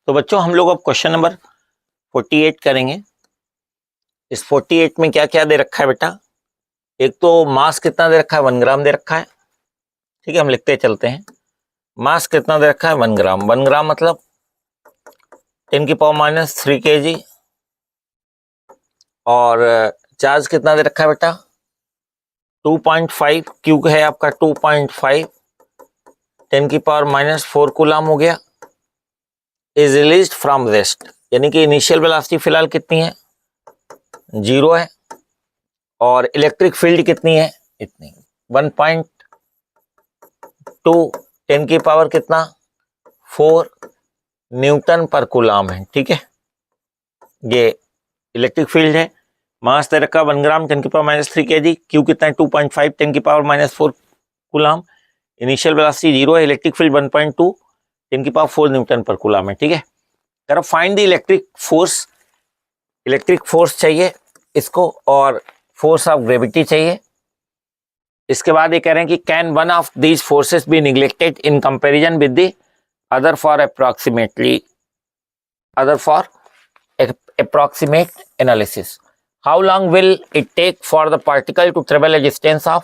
तो बच्चों हम लोग अब क्वेश्चन नंबर 48 करेंगे। इस 48 में क्या क्या दे रखा है बेटा? एक तो मास कितना दे रखा है, 1 ग्राम दे रखा है। ठीक है, हम लिखते चलते हैं। मास कितना दे रखा है, 1 ग्राम। 1 ग्राम मतलब 10⁻³ kg। और चार्ज कितना दे रखा है बेटा? 2.5 क्यूब है आपका, 2.5 10⁻⁴ कूलम हो गया। इज रिलीज्ड फ्रॉम रेस्ट, यानी कि इनिशियल वेलोसिटी फिलहाल कितनी है, 0 है। और इलेक्ट्रिक फील्ड कितनी है, इतनी 1.2 10⁻⁴ कितना 4 न्यूटन पर कूलम है। ठीक है, ये इलेक्ट्रिक फील्ड है। मास दे रखा 1 ग्राम 10⁻³ kg। क्यू कितना है, 2.5 10⁻⁴ कूलम। इनिशियल वेलोसिटी 0 है। इलेक्ट्रिक फील्ड 1.2 10⁻⁴ न्यूटन पर कूलम है। ठीक है, अगर फाइंड द इलेक्ट्रिक फोर्स चाहिए इसको, और फोर्स ऑफ ग्रेविटी चाहिए। इसके बाद ये कह रहे हैं कि can one of these forces be neglected in comparison with the other for approximate analysis. How long will it take for the particle to travel a distance of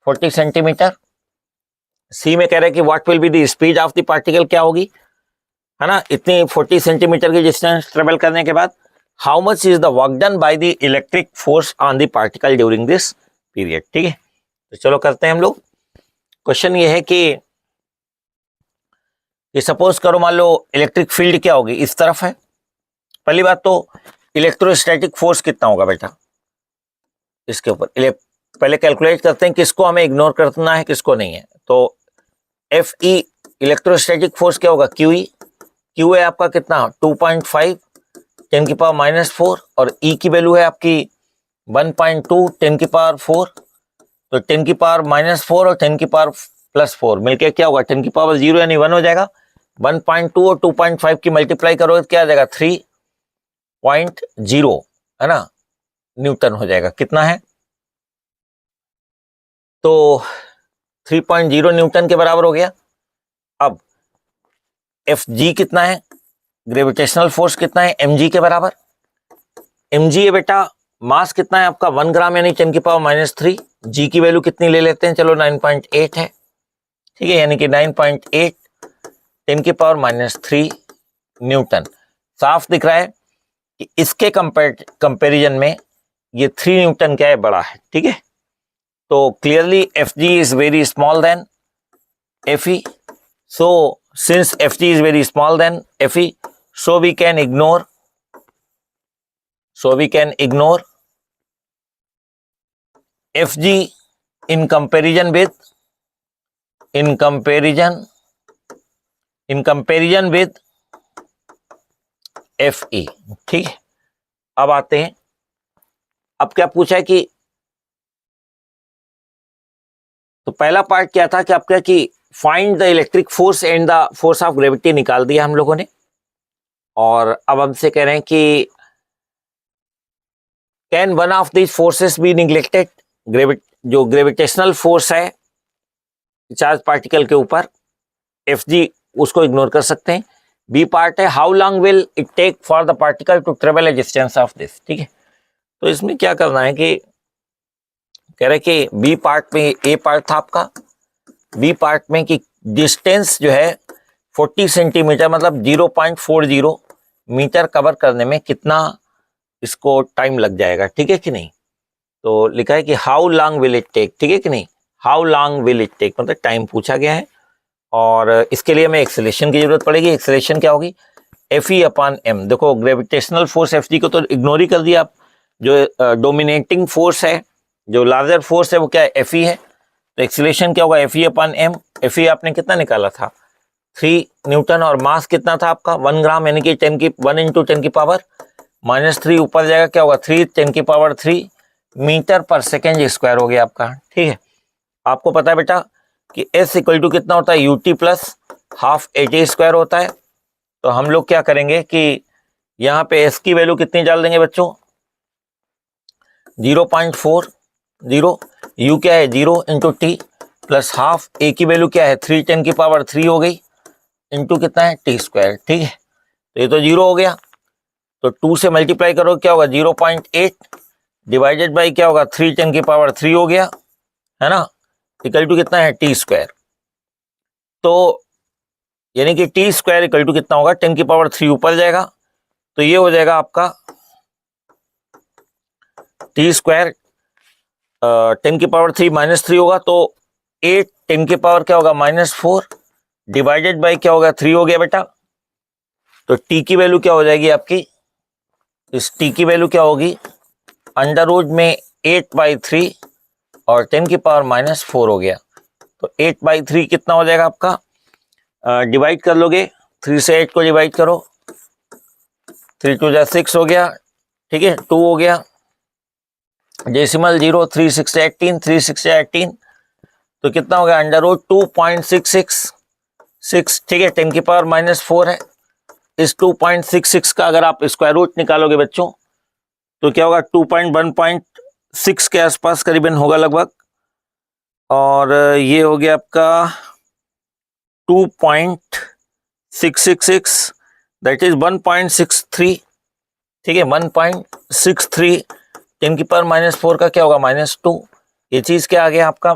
40 centimeter? सी में कह रहे हैं कि what will be the speed of the particle, क्या होगी, है ना, इतनी 40 सेंटीमीटर की डिस्टेंस ट्रेवल करने के बाद। How much is the work done by the electric force on the particle during this period. ठीक है, तो चलो करते हैं हम लोग। क्वेश्चन ये है कि सपोज करो, मान लो इलेक्ट्रिक फील्ड क्या होगी, इस तरफ है। पहली बात तो इलेक्ट्रोस्टैटिक फोर्स कितना होगा बेटा, इसके ऊपर पहले कैलकुलेट करते हैं किसको हमें इग्नोर करना है, किसको नहीं है। तो एफ ई इलेक्ट्रोस्टैटिक फोर्स क्या होगा, क्यू ई। क्यू है आपका कितना, 2.5 10⁻⁴, और ई की वैल्यू है आपकी 1.2 10⁻⁴। तो 10⁻⁴ और 10⁻+4 मिलके क्या होगा, 10⁻0 यानी 1 हो जाएगा। 1.2 और 2.5 की मल्टीप्लाई करोगे तो क्या आ जाएगा, 3.0, है ना, न्यूटन हो जाएगा। कितना है, तो 3.0 न्यूटन के बराबर हो गया। अब एफ जी कितना है, ग्रेविटेशनल फोर्स कितना है, एम जी के बराबर। एम जी है बेटा, मास कितना है आपका, 1 ग्राम यानी 10⁻⁻3। जी की वैल्यू कितनी ले लेते हैं, चलो 9.8 है। ठीक है, यानी कि 9.8 10⁻⁻3 न्यूटन। साफ दिख रहा है कि इसके कंपैरिजन में ये 3 न्यूटन क्या है, बड़ा है। ठीक है, तो clearly F G is very small than F E. So since Fg is very small than Fe, so we can ignore Fg in comparison with Fe। ठीक है, अब आते हैं, अब क्या पूछा है कि, तो पहला पार्ट क्या था कि आपका कि find the electric force and the force of gravity निकाल दिया हम लोगों ने। और अब हमसे कह रहे हैं कि can one of these forces be neglected. जो ग्रेविटेशनल फोर्स है चार्ज पार्टिकल के ऊपर, एफ जी, उसको इग्नोर कर सकते हैं। बी पार्ट है, how long will it take for the particle to travel a distance of this. ठीक है, तो इसमें क्या करना है कि कह रहे कि बी पार्ट में, ए पार्ट था आपका, बी पार्ट में कि डिस्टेंस जो है 40 सेंटीमीटर मतलब 0.40 मीटर कवर करने में कितना इसको टाइम लग जाएगा। ठीक है कि नहीं, तो लिखा है कि how long will it take. ठीक है कि नहीं, how long will it take मतलब टाइम पूछा गया है। और इसके लिए हमें एक्सेलरेशन की जरूरत पड़ेगी। एक्सेलरेशन क्या होगी, एफ ई अपॉन एम। देखो ग्रेविटेशनल फोर्स एफ जी को तो इग्नोर ही कर दिया आप, जो डोमिनेटिंग फोर्स है, जो लार्जर फोर्स है वो क्या है, एफ ई है। तो एक्सेलरेशन क्या होगा, F E upon M. F E आपने कितना निकाला था, 3 न्यूटन, और मास कितना था आपका 1 ग्राम, यानी कि 1 × 10⁻⁻3 ऊपर जाएगा, क्या होगा 3 10⁻³ मीटर पर सेकेंड स्क्वायर हो गया आपका। ठीक है, आपको पता है बेटा कि S इक्वल टू कितना होता है, UT प्लस हाफ AT² होता है। तो हम लोग क्या करेंगे कि यहाँ पे S की वैल्यू कितनी डाल देंगे बच्चों, 0.40। U क्या है, 0 × T प्लस हाफ, A की वैल्यू क्या है 3 10⁻³ हो गई, इंटू कितना है T²। ठीक है, तो ये तो 0 हो गया, तो 2 से मल्टीप्लाई करो क्या होगा 0.8 डिवाइडेड बाई क्या होगा 3 10 की पावर 3 हो गया, है ना, इक्वल टू कितना है टी स्क्वायर। तो यानी कि टी स्क्वायर इक्वल टू कितना होगा 10 की पावर 3 ऊपर जाएगा, तो ये हो जाएगा आपका टी स्क्वायर 10 की पावर 3 -3 होगा, तो 8 10 की पावर क्या होगा -4 डिवाइडेड बाई क्या होगा 3 हो गया बेटा। तो टी की वैल्यू क्या हो जाएगी आपकी, इस टी की वैल्यू क्या होगी अंडर रूट में 8/3 और 10 की पावर -4 हो गया। तो 8/3 कितना हो जाएगा आपका, डिवाइड कर लोगे 3 से 8 को डिवाइड करो, 3 2 6 हो गया, ठीक है, 2 हो गया, डेसिमल 0 3 6 18 3 6 18, तो कितना हो गया अंडर रूट 2.666, ठीक है, 10 की पावर -4 है। इस 2.66 का अगर आप स्क्वायर रूट निकालोगे बच्चों तो क्या होगा 1.6 के आसपास करीबन होगा लगभग, और ये हो गया आपका 2.666 दैट इज 1.63, ठीक है, 1.63 10 की पावर -4 का क्या होगा -2, ये चीज क्या आ गया आपका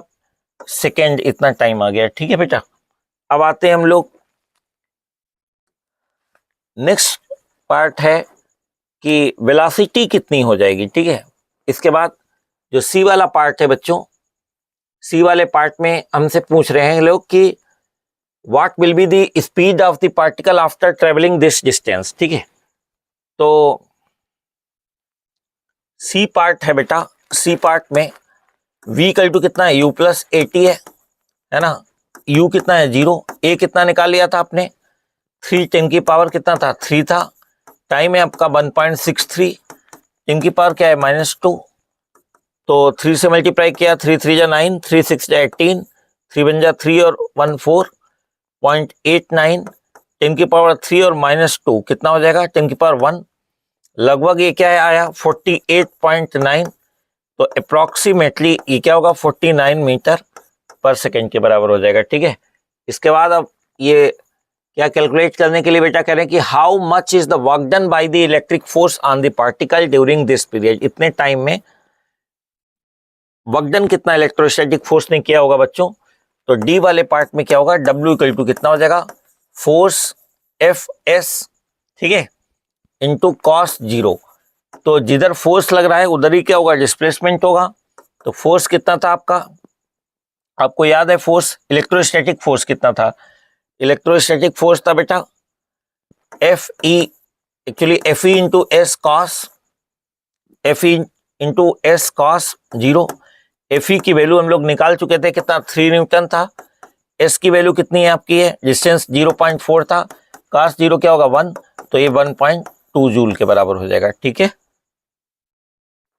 सेकेंड, इतना टाइम आ गया, ठीक है बेटा। अब आते हैं हम लोग नेक्स्ट पार्ट है कि वेलोसिटी कितनी हो जाएगी, ठीक है। इसके बाद जो सी वाला पार्ट है बच्चों, सी वाले पार्ट में हमसे पूछ रहे हैं लोग कि what will be the speed of the particle after travelling this distance, ठीक है। तो सी पार्ट है बेटा, सी पार्ट में v इक्वल टू कितना है u प्लस 80 है ना, u कितना है 0, a कितना निकाल लिया था आपने 3 10 की पावर कितना था 3 था, टाइम है आपका 1.63, 10 की पावर क्या है -2, तो 3 से मल्टीप्लाई किया 3 3 जा 9 3 6 जा 18, 3 1 जा 3 और 1 4.89, 10 की पावर 3 और -2 कितना हो जाएगा 10 की पावर 1, लगभग ये क्या है आया 48.9, तो अप्रोक्सीमेटली ये क्या होगा 49 मीटर पर सेकेंड के बराबर हो जाएगा, ठीक है। इसके बाद अब ये क्या कैलकुलेट करने के लिए बेटा कह रहे हैं कि how much is the work done by the electric force on the particle during this period, इतने टाइम में वर्क डन कितना इलेक्ट्रोस्टैटिक फोर्स ने किया होगा बच्चों। तो डी वाले पार्ट में क्या होगा W इक्वल टू कितना हो जाएगा फोर्स Fs, ठीक है, इंटू कॉस 0, तो जिधर फोर्स लग रहा है उधर ही क्या होगा डिस्प्लेसमेंट होगा। तो फोर्स कितना था आपका, आपको याद है फोर्स इलेक्ट्रोस्टैटिक फोर्स कितना था, इलेक्ट्रोस्टैटिक फोर्स था बेटा Fe, actually Fe into S cos, Fe into S cos 0, Fe की वैल्यू हम लोग निकाल चुके थे कितना 3 न्यूटन था, S की वैल्यू कितनी है आपकी है डिस्टेंस 0.4 था, cos 0 क्या होगा 1, तो ये 1.2 जूल के बराबर हो जाएगा, ठीक है।